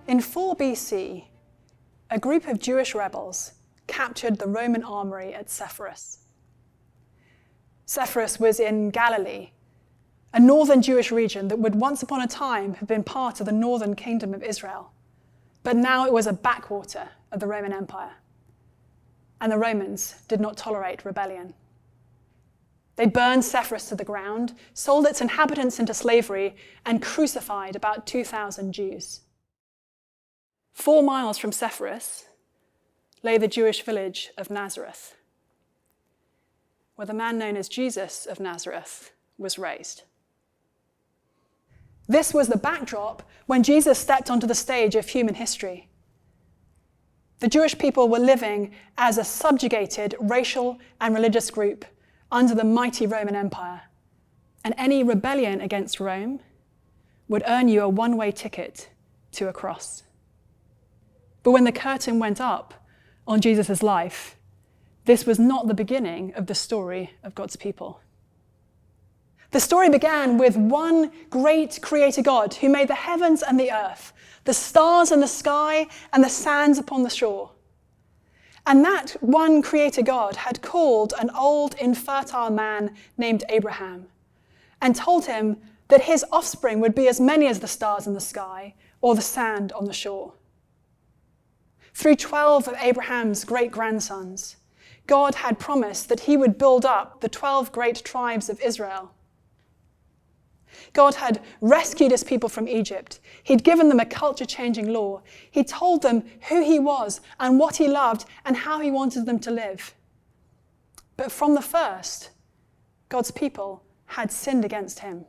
In 4 BC, a group of Jewish rebels captured the Roman armory at Sepphoris. Sepphoris was in Galilee, a northern Jewish region that would once upon a time have been part of the northern kingdom of Israel, but now it was a backwater of the Roman Empire. And the Romans did not tolerate rebellion. They burned Sepphoris to the ground, sold its inhabitants into slavery, and crucified about 2,000 Jews. 4 miles from Sepphoris lay the Jewish village of Nazareth, where the man known as Jesus of Nazareth was raised. This was the backdrop when Jesus stepped onto the stage of human history. The Jewish people were living as a subjugated racial and religious group under the mighty Roman Empire, and any rebellion against Rome would earn you a one-way ticket to a cross. But when the curtain went up on Jesus' life, this was not the beginning of the story of God's people. The story began with one great creator God who made the heavens and the earth, the stars in the sky and the sands upon the shore. And that one creator God had called an old infertile man named Abraham and told him that his offspring would be as many as the stars in the sky or the sand on the shore. Through 12 of Abraham's great-grandsons, God had promised that he would build up the 12 great tribes of Israel. God had rescued his people from Egypt. He'd given them a culture-changing law. He told them who he was and what he loved and how he wanted them to live. But from the first, God's people had sinned against him.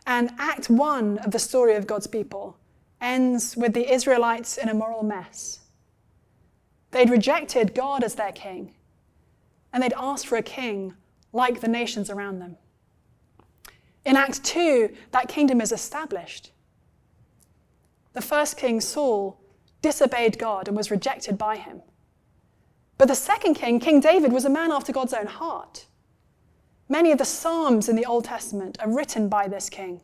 And Act 1 of the story of God's people ends with the Israelites in a moral mess. They'd rejected God as their king, and they'd asked for a king like the nations around them. In Act 2, that kingdom is established. The first king, Saul, disobeyed God and was rejected by him. But the second king, King David, was a man after God's own heart. Many of the Psalms in the Old Testament are written by this king.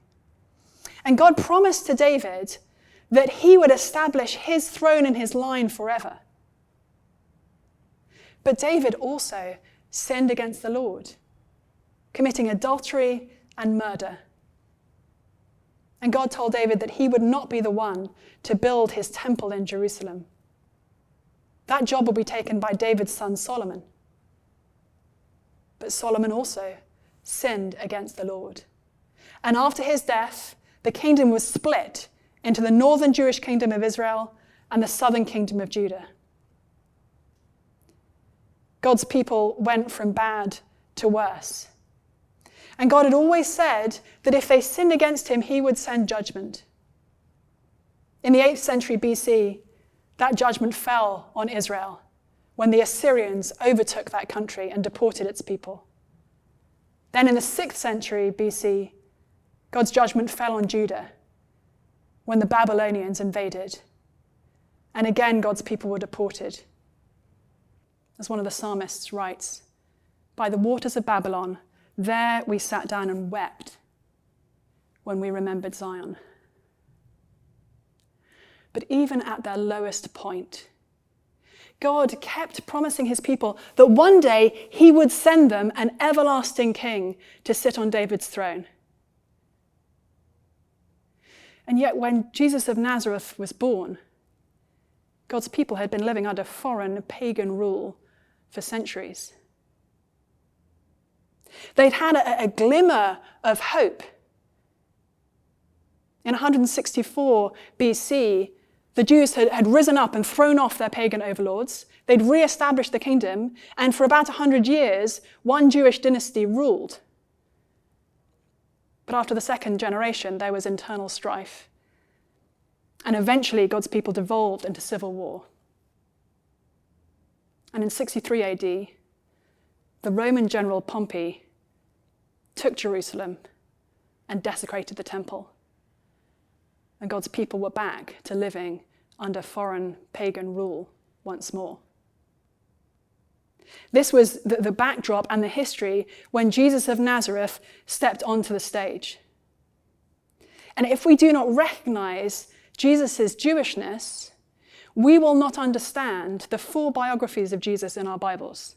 And God promised to David that he would establish his throne and his line forever. But David also sinned against the Lord, committing adultery and murder. And God told David that he would not be the one to build his temple in Jerusalem. That job will be taken by David's son Solomon. But Solomon also sinned against the Lord. And after his death, the kingdom was split into the northern Jewish kingdom of Israel and the southern kingdom of Judah. God's people went from bad to worse. And God had always said that if they sinned against him, he would send judgment. In the 8th century BC, that judgment fell on Israel when the Assyrians overtook that country and deported its people. Then in the 6th century BC, God's judgment fell on Judah when the Babylonians invaded. And again, God's people were deported. As one of the psalmists writes, "By the waters of Babylon, there we sat down and wept when we remembered Zion." But even at their lowest point, God kept promising his people that one day he would send them an everlasting king to sit on David's throne. And yet when Jesus of Nazareth was born, God's people had been living under foreign pagan rule for centuries. They'd had a glimmer of hope. In 164 BC, the Jews had risen up and thrown off their pagan overlords. They'd re-established the kingdom, and for about 100 years, one Jewish dynasty ruled. But after the second generation, there was internal strife. And eventually, God's people devolved into civil war. And in 63 AD, the Roman general Pompey took Jerusalem and desecrated the temple. And God's people were back to living under foreign pagan rule once more. This was the backdrop and the history when Jesus of Nazareth stepped onto the stage. And if we do not recognize Jesus' Jewishness, we will not understand the full biographies of Jesus in our Bibles.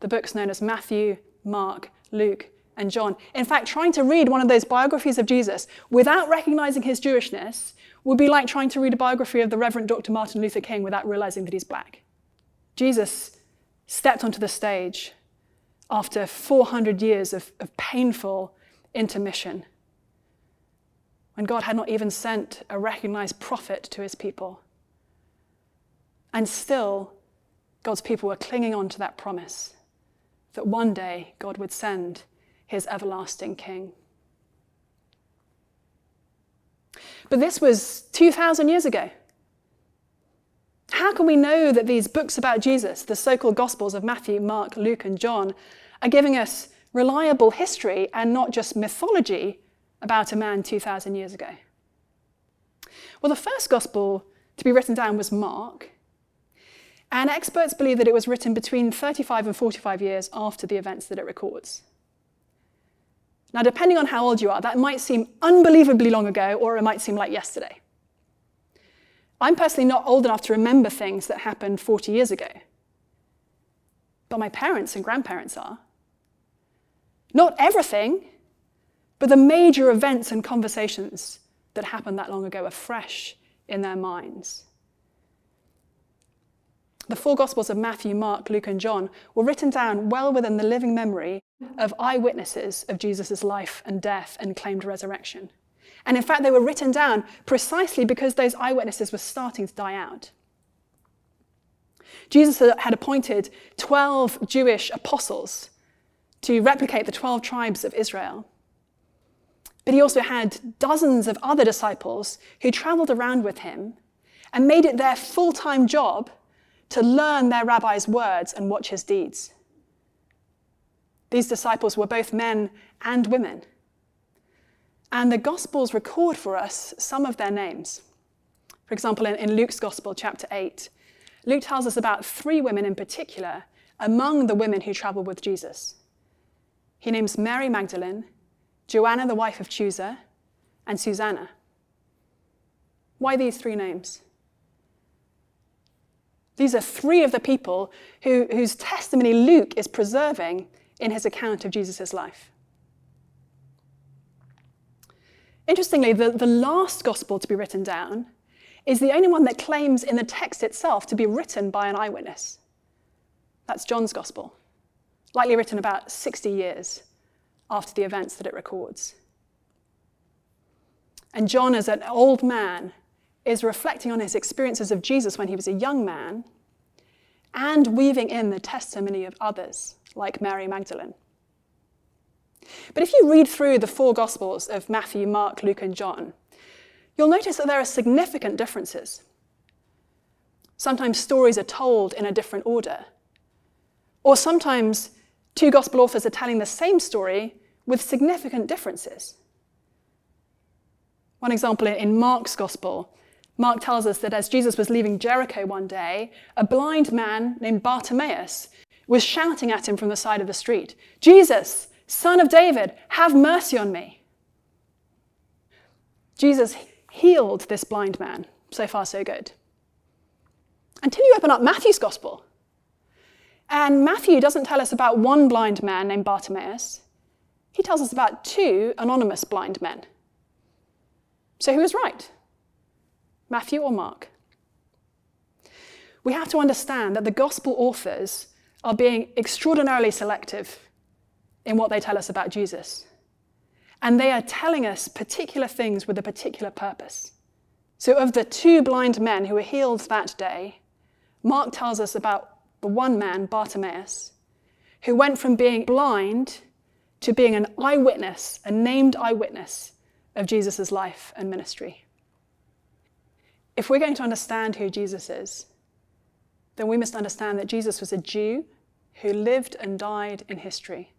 The books known as Matthew, Mark, Luke, and John. In fact, trying to read one of those biographies of Jesus without recognizing his Jewishness would be like trying to read a biography of the Reverend Dr. Martin Luther King without realizing that he's black. Jesus stepped onto the stage after 400 years of painful intermission, when God had not even sent a recognized prophet to his people. And still, God's people were clinging on to that promise that one day God would send his everlasting King. But this was 2,000 years ago. How can we know that these books about Jesus, the so-called Gospels of Matthew, Mark, Luke, and John, are giving us reliable history and not just mythology about a man 2,000 years ago? Well, the first Gospel to be written down was Mark, and experts believe that it was written between 35 and 45 years after the events that it records. Now, depending on how old you are, that might seem unbelievably long ago, or it might seem like yesterday. I'm personally not old enough to remember things that happened 40 years ago. But my parents and grandparents are. Not everything, but the major events and conversations that happened that long ago are fresh in their minds. The four Gospels of Matthew, Mark, Luke, and John were written down well within the living memory of eyewitnesses of Jesus' life and death and claimed resurrection. And in fact, they were written down precisely because those eyewitnesses were starting to die out. Jesus had appointed 12 Jewish apostles to replicate the 12 tribes of Israel. But he also had dozens of other disciples who traveled around with him and made it their full-time job to learn their rabbi's words and watch his deeds. These disciples were both men and women. And the Gospels record for us some of their names. For example, in Luke's Gospel, chapter 8, Luke tells us about 3 women in particular among the women who traveled with Jesus. He names Mary Magdalene, Joanna, the wife of Chuza, and Susanna. Why these 3 names? These are 3 of the people whose testimony Luke is preserving in his account of Jesus' life. Interestingly, the last gospel to be written down is the only one that claims in the text itself to be written by an eyewitness. That's John's gospel, likely written about 60 years after the events that it records. And John, as an old man, is reflecting on his experiences of Jesus when he was a young man and weaving in the testimony of others, like Mary Magdalene. But if you read through the 4 Gospels of Matthew, Mark, Luke, and John, you'll notice that there are significant differences. Sometimes stories are told in a different order. Or sometimes 2 Gospel authors are telling the same story with significant differences. One example in Mark's Gospel, Mark tells us that as Jesus was leaving Jericho one day, a blind man named Bartimaeus was shouting at him from the side of the street, "Jesus, Son of David, have mercy on me." Jesus healed this blind man. So far, so good. Until you open up Matthew's Gospel. And Matthew doesn't tell us about one blind man named Bartimaeus. He tells us about 2 anonymous blind men. So who is right? Matthew or Mark? We have to understand that the Gospel authors are being extraordinarily selective in what they tell us about Jesus. And they are telling us particular things with a particular purpose. So of the 2 blind men who were healed that day, Mark tells us about the one man, Bartimaeus, who went from being blind to being an eyewitness, a named eyewitness of Jesus' life and ministry. If we're going to understand who Jesus is, then we must understand that Jesus was a Jew who lived and died in history.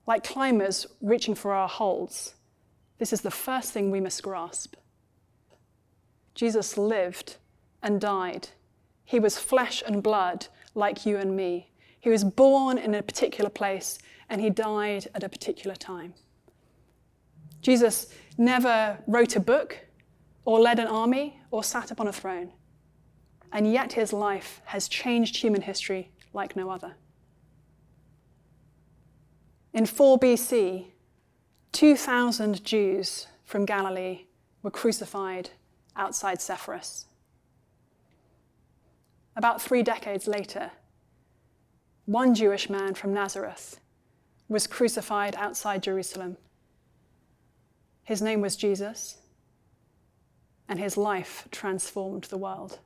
Like climbers reaching for our holds, this is the first thing we must grasp. Jesus lived and died. He was flesh and blood like you and me. He was born in a particular place and he died at a particular time. Jesus never wrote a book or led an army, or sat upon a throne. And yet his life has changed human history like no other. In 4 BC, 2,000 Jews from Galilee were crucified outside Sepphoris. About 3 decades later, one Jewish man from Nazareth was crucified outside Jerusalem. His name was Jesus, and his life transformed the world.